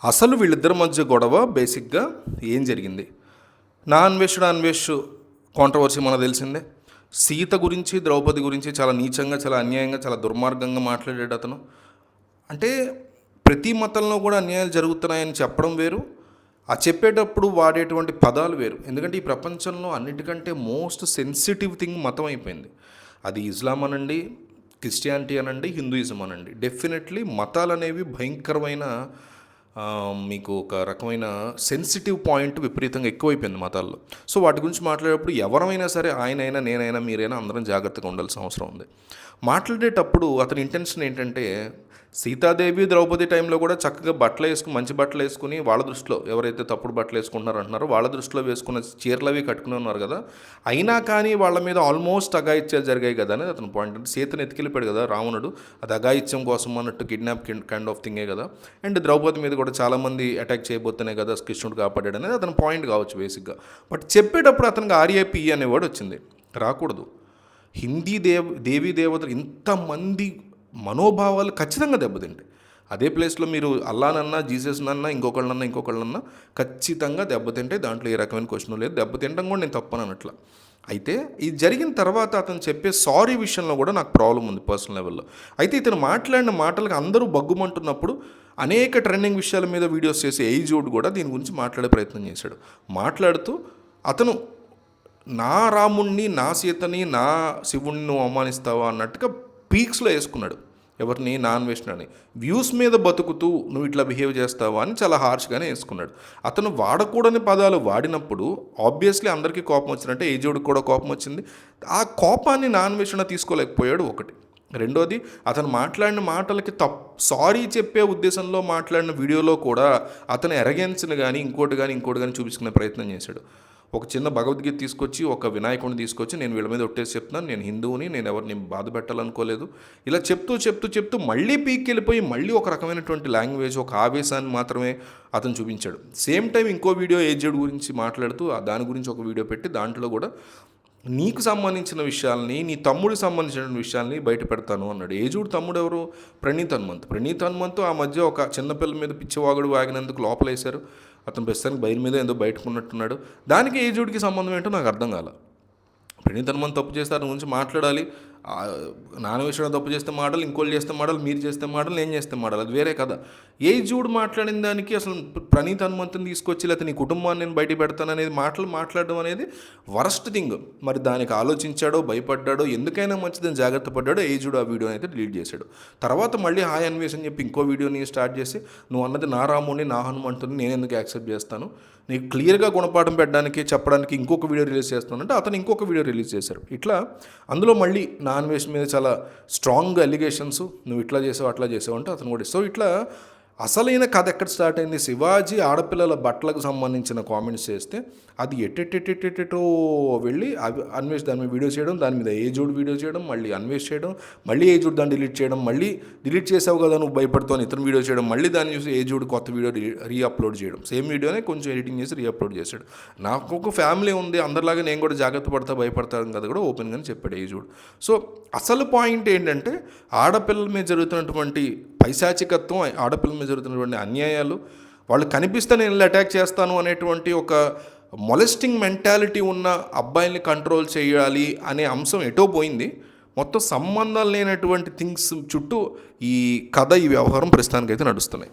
అసలు వీళ్ళిద్దరి మధ్య గొడవ బేసిక్గా ఏం జరిగింది? నా అన్వేష్ కాంట్రవర్సీ మనకు తెలిసిందే. సీత గురించి, ద్రౌపది గురించి చాలా నీచంగా, చాలా అన్యాయంగా, చాలా దుర్మార్గంగా మాట్లాడాడు అతను. అంటే ప్రతి మతంలో కూడా అన్యాయాలు జరుగుతున్నాయని చెప్పడం వేరు, ఆ చెప్పేటప్పుడు వాడేటువంటి పదాలు వేరు. ఎందుకంటే ఈ ప్రపంచంలో అన్నిటికంటే మోస్ట్ సెన్సిటివ్ థింగ్ మతం అయిపోయింది. అది ఇస్లాం అనండి, క్రిస్టియానిటీ అనండి, హిందూయిజం అనండి. డెఫినెట్లీ మతాలు అనేవి భయంకరమైన మీకు ఒక రకమైన సెన్సిటివ్ పాయింట్ విపరీతంగా ఎక్కువైపోయింది మతాల్లో. సో వాటి గురించి మాట్లాడేటప్పుడు ఎవరైనా సరే, ఆయనైనా, నేనైనా, మీరైనా అందరం జాగ్రత్తగా ఉండాల్సిన అవసరం ఉంది. మాట్లాడేటప్పుడు అతని ఇంటెన్షన్ ఏంటంటే, సీతాదేవి ద్రౌపది టైంలో కూడా చక్కగా బట్టలు వేసుకుని, మంచి బట్టలు వేసుకుని, వాళ్ళ దృష్టిలో ఎవరైతే తప్పుడు బట్టలు వేసుకుంటున్నారో అంటున్నారో వాళ్ళ దృష్టిలో వేసుకున్న చీరలు అవి కట్టుకుని ఉన్నారు కదా, అయినా కానీ వాళ్ళ మీద ఆల్మోస్ట్ అఘాయిత్యాలు జరిగాయి కదా అనేది అతని పాయింట్. అంటే సీతను ఎత్తుకెళ్ళిపోయాడు కదా రావణుడు, అది అఘాయిత్యం కోసం అన్నట్టు కిడ్నాప్ కైండ్ ఆఫ్ థింగే కదా. అండ్ ద్రౌపది మీద కూడా చాలామంది అటాక్ చేయబోతున్నాయి కదా, కృష్ణుడు కాపాడాడు అనేది అతని పాయింట్ కావచ్చు బేసిక్గా. బట్ చెప్పేటప్పుడు అతనికి ఆర్ఏపి అనేవాడు వచ్చింది, రాకూడదు. హిందీ దేవీ దేవతలు ఇంతమంది మనోభావాలు ఖచ్చితంగా దెబ్బతింటాయి. అదే ప్లేస్లో మీరు అల్లానన్నా, జీసస్నన్నా, ఇంకొకళ్ళన్నా ఖచ్చితంగా దెబ్బతింటాయి. దాంట్లో ఏ రకమైన క్వశ్చన్ లేదు. దెబ్బతింటాం కూడా నేను తప్పను అన్నట్ల. అయితే ఇది జరిగిన తర్వాత అతను చెప్పే సారీ విషయంలో కూడా నాకు ప్రాబ్లం ఉంది పర్సనల్ లెవెల్లో. అయితే ఇతను మాట్లాడిన మాటలకు అందరూ బగ్గుమంటున్నప్పుడు అనేక ట్రెండింగ్ విషయాల మీద వీడియోస్ చేసే ఏజ్వుడ్ కూడా దీని గురించి మాట్లాడే ప్రయత్నం చేశాడు. మాట్లాడుతూ అతను నా రాముణ్ణి, నా సీతని, నా శివుణ్ణి నువ్వు అవమానిస్తావా అన్నట్టుగా పీక్స్లో వేసుకున్నాడు. ఎవరిని? నా అన్వేషణని. వ్యూస్ మీద బతుకుతూ నువ్వు ఇట్లా బిహేవ్ చేస్తావా అని చాలా హార్ష్గానే వేసుకున్నాడు. అతను వాడకూడని పదాలు వాడినప్పుడు ఆబ్వియస్లీ అందరికీ కోపం వచ్చినట్టే ఏజోడికి కూడా కోపం వచ్చింది. ఆ కోపాన్ని నా అన్వేషణ తీసుకోలేకపోయాడు ఒకటి. రెండోది, అతను మాట్లాడిన మాటలకి సారీ చెప్పే ఉద్దేశంలో మాట్లాడిన వీడియోలో కూడా అతను ఎరగెన్స్ని కానీ ఇంకోటి కానీ చూపించుకునే ప్రయత్నం చేశాడు. ఒక చిన్న భగవద్గీత తీసుకొచ్చి, ఒక వినాయకుడిని తీసుకొచ్చి, నేను వీళ్ళ మీద ఒట్టేసి చెప్తున్నాను, నేను హిందువుని, నేను ఎవరిని బాధ పెట్టాలనుకోలేదు, ఇలా చెప్తూ మళ్ళీ పీక్కి వెళ్ళిపోయి మళ్ళీ ఒక రకమైనటువంటి లాంగ్వేజ్, ఒక ఆవేశాన్ని మాత్రమే అతను చూపించాడు. సేమ్ టైం ఇంకో వీడియో ఏజ్డ్ గురించి మాట్లాడుతూ దాని గురించి ఒక వీడియో పెట్టి దాంట్లో కూడా నీకు సంబంధించిన విషయాల్ని, నీ తమ్ముడికి సంబంధించిన విషయాల్ని బయట పెడతాను అన్నాడు. ఏజుడు తమ్ముడు ఎవరు? ప్రణీత్ హనుమంత్. ఆ మధ్య ఒక చిన్నపిల్ల మీద పిచ్చివాగుడు వాగినందుకు లోపలేశారు. అతను ప్రస్తుతానికి బయలు మీద ఏదో బయటకున్నట్టున్నాడు. దానికి ఏజుడికి సంబంధం ఏంటో నాకు అర్థం కాల. ప్రణీత్ హనుమంత్ తప్పు చేస్తే అతని గురించి మాట్లాడాలి, నాన్న విషయంలో తప్పు చేస్తే మాటలు, ఇంకోళ్ళు చేస్తే మాటలు, మీరు చేస్తే మాటలు, నేను చేస్తే మాటలు, అది వేరే కదా. ఏజుడు మాట్లాడిన దానికి అసలు ప్రణీత్ హనుమంతుని తీసుకొచ్చి లేకపోతే నీ కుటుంబాన్ని నేను బయట పెడతాను అనేది మాట్లాడడం అనేది వరస్ట్ థింగ్. మరి దానికి ఆలోచించాడో, భయపడ్డాడో, ఎందుకైనా మంచిదని జాగ్రత్త పడ్డాడో ఏజుడు ఆ వీడియోని అయితే డిలీట్ చేశాడు. తర్వాత మళ్ళీ హాయ్ అన్వేష్ చెప్పి ఇంకో వీడియోని స్టార్ట్ చేసి, నువ్వు అన్నది నా రాముడిని, నా హనుమంతుని నేను ఎందుకు యాక్సెప్ట్ చేస్తాను, నీకు క్లియర్గా గుణపాఠం పెట్టడానికి చెప్పడానికి ఇంకొక వీడియో రిలీజ్ చేస్తానంటే అతను ఇంకొక వీడియో రిలీజ్ చేశారు. ఇట్లా అందులో మళ్ళీ నా అన్వేష్ మీద చాలా స్ట్రాంగ్ అలిగేషన్స్, నువ్వు ఇట్లా చేసావు అట్లా చేసావు అంటే అతను కూడా. సో ఇట్లా అసలైన కథ ఎక్కడ స్టార్ట్ అయింది? శివాజీ ఆడపిల్లల బట్టలకు సంబంధించిన కామెంట్స్ చేస్తే అది ఎట్టెట్టెట్టెట్టెట్టో వెళ్ళి అన్వేష్ దాని మీద వీడియో చేయడం, దాని మీద ఏజుడ్ వీడియో చేయడం, మళ్ళీ అన్వేష్ చేయడం, మళ్ళీ ఏజుడ్ దాన్ని డిలీట్ చేయడం, మళ్ళీ డిలీట్ చేసావు కదా నువ్వు భయపడుతావు ఇతను వీడియో చేయడం, మళ్ళీ దాన్ని చూసి ఏజుడ్ కొత్త వీడియో రీఅప్లోడ్ చేయడం, సేమ్ వీడియోనే కొంచెం ఎడిటింగ్ చేసి రీఅప్లోడ్ చేశాడు. నాకు ఒక ఫ్యామిలీ ఉంది, అందరిలాగా నేను కూడా జాగ్రత్త పడతా, భయపడతాను కదా కూడా ఓపెన్గానే చెప్పాడు ఏజుడ్. సో అసలు పాయింట్ ఏంటంటే, ఆడపిల్లల మీద జరుగుతున్నటువంటి పైశాచికత్వం, ఆడపిల్లల మీద జరుగుతున్నటువంటి అన్యాయాలు, వాళ్ళు కనిపిస్తే నేను అటాక్ చేస్తాను అనేటువంటి ఒక మొలెస్టింగ్ మెంటాలిటీ ఉన్న అబ్బాయిల్ని కంట్రోల్ చేయాలి అనే అంశం ఎటో పోయింది. మొత్తం సంబంధాలు లేనటువంటి థింగ్స్ చుట్టూ ఈ కథ, ఈ వ్యవహారం ప్రస్తుతానికైతే నడుస్తున్నాయి.